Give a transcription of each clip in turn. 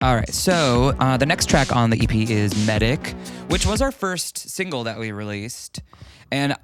All right, so the next track on the EP is Medic, which was our first single that we released. And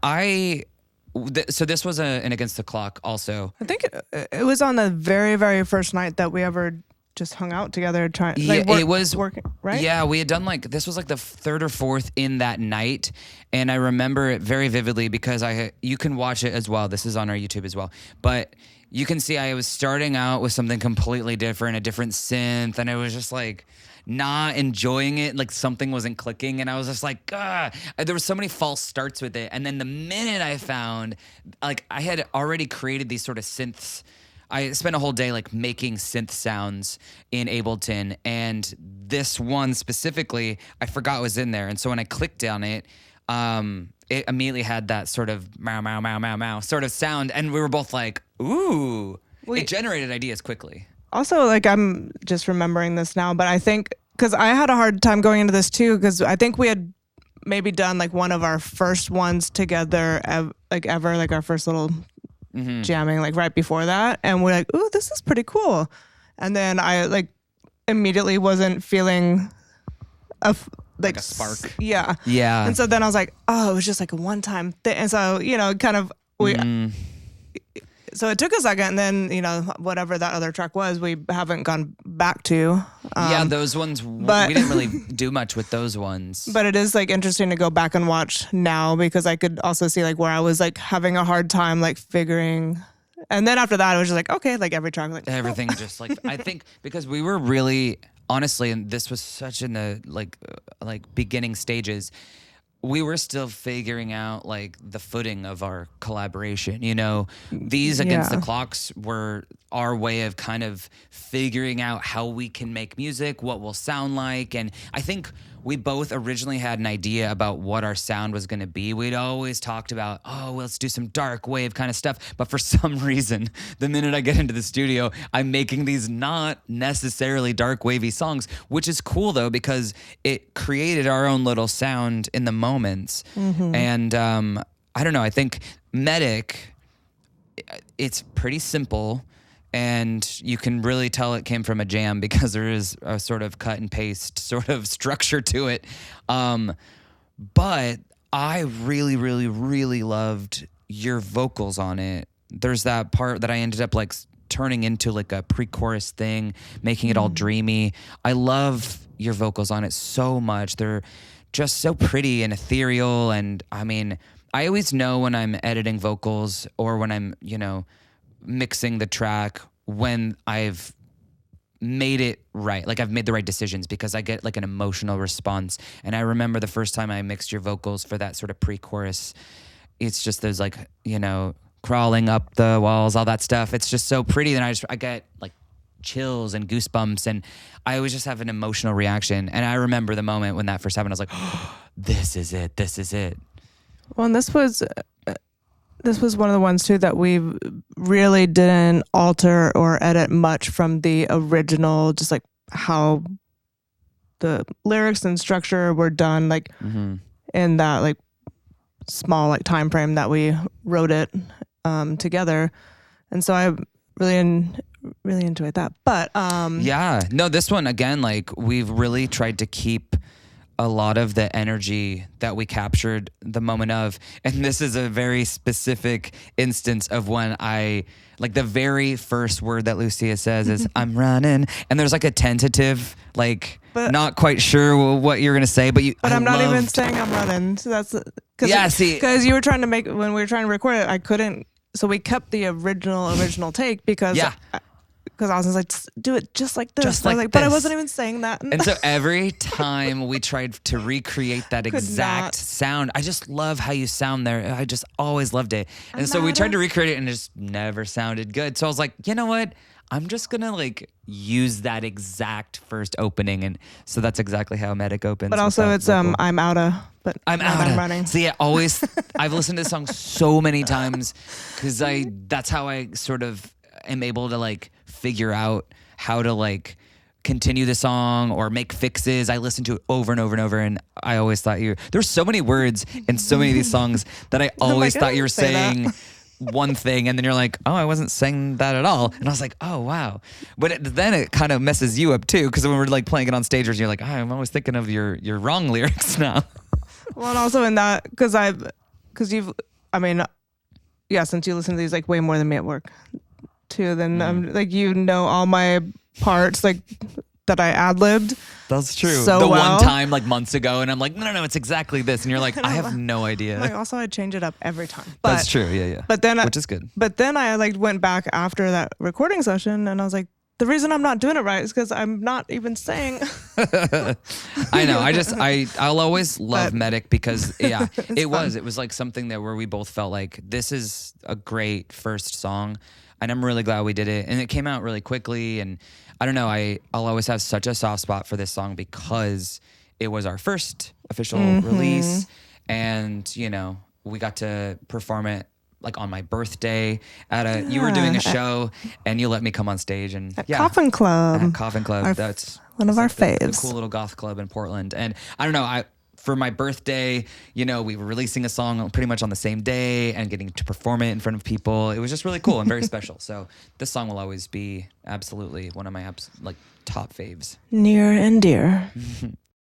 so this was an Against the Clock also. I think it was on the very, very first night that we ever just hung out together. It was working, right? Yeah, we had done this was like the third or fourth in that night. And I remember it very vividly because you can watch it as well. This is on our YouTube as well. But you can see I was starting out with something completely different, a different synth, and I was just like not enjoying it. Like something wasn't clicking, and I was just like, there were so many false starts with it. And then the minute I found, like, I had already created these sort of synths. I spent a whole day like making synth sounds in Ableton, and this one specifically, I forgot was in there. And so when I clicked on it, it immediately had that sort of meow, meow, meow, meow, meow sort of sound. And we were both like, ooh, it generated ideas quickly. Also, like, I'm just remembering this now, but I think, because I had a hard time going into this too, because I think we had maybe done like one of our first ones together, ever, like our first little jamming, like right before that. And we're like, ooh, this is pretty cool. And then I like immediately wasn't feeling like a spark. Yeah. Yeah. And so then I was like, oh, it was just like a one-time thing. And so, kind of, so it took a second, and then, whatever that other track was, we haven't gone back to. Yeah, those ones, we didn't really do much with those ones. But it is like interesting to go back and watch now, because I could also see like where I was like having a hard time like figuring. And then after that, it was just like, okay, like every track, like everything just like, I think because we were really, honestly, and this was such in the like beginning stages, we were still figuring out like the footing of our collaboration. These Against the Clocks were our way of kind of figuring out how we can make music, what we'll sound like. And I think we both originally had an idea about what our sound was going to be. We'd always talked about, let's do some dark wave kind of stuff. But for some reason, the minute I get into the studio, I'm making these not necessarily dark wavy songs, which is cool though, because it created our own little sound in the moments. And I don't know, I think Medic, it's pretty simple. And you can really tell it came from a jam because there is a sort of cut and paste sort of structure to it. But I really, really, really loved your vocals on it. There's that part that I ended up like turning into like a pre-chorus thing, making it all dreamy. I love your vocals on it so much. They're just so pretty and ethereal. And I mean, I always know when I'm editing vocals or when I'm, mixing the track when I've made it right. Like I've made the right decisions because I get like an emotional response. And I remember the first time I mixed your vocals for that sort of pre-chorus, it's just those like, crawling up the walls, all that stuff. It's just so pretty. Then I get like chills and goosebumps, and I always just have an emotional reaction. And I remember the moment when that first happened, I was like, this is it. This is it. Well, and this was one of the ones too that we really didn't alter or edit much from the original, just like how the lyrics and structure were done, like in that like small like time frame that we wrote it together. And so I really enjoyed that. But this one again, like we've really tried to keep a lot of the energy that we captured the moment of. And this is a very specific instance of when like the very first word that Lucia says is, I'm running. And there's like a tentative, like not quite sure what you're going to say, but I'm not even saying I'm running. So that's, because you were trying to when we were trying to record it, I couldn't. So we kept the original take because I was like, do it just like this. But I wasn't even saying that. And so every time we tried to recreate that exact sound, I just love how you sound there. I just always loved it. And so we tried to recreate it and it just never sounded good. So I was like, you know what? I'm just going to like use that exact first opening. And so that's exactly how Medic opens. But also it's, I'm outta, I'm running. See, I've listened to the song so many times because that's how I sort of am able to like figure out how to like continue the song or make fixes. I listen to it over and over and over, and I always thought there's so many words in so many of these songs that I always thought you were saying one thing, and then you're like, oh, I wasn't saying that at all. And I was like, oh, wow. But then it kind of messes you up too, because when we're like playing it on stages, you're like, oh, I'm always thinking of your wrong lyrics now. Well, and also in that, because you've, I mean, yeah, since you listen to these like way more than me at work too, then like, you know, all my parts like that I ad-libbed. That's true. So the well. one time like months ago, and I'm like, no, it's exactly this. And you're like, I have no idea. Like, also, I change it up every time. But, That's true. Yeah. But then, which is good. But then I like went back after that recording session, and I was like, the reason I'm not doing it right is because I'm not even saying. I know. I'll always love Medic because it was like something that where we both felt like this is a great first song, and I'm really glad we did it, and it came out really quickly. And I don't know, I'll always have such a soft spot for this song because it was our first official release, and you know, we got to perform it like on my birthday at you were doing a show, and you let me come on stage and Coffin Club. At Coffin Club. That's one of our the faves. cool little goth club in Portland. And I don't know, for my birthday, you know, we were releasing a song pretty much on the same day and getting to perform it in front of people. It was just really cool and very special. So this song will always be absolutely one of my top faves. Near and dear.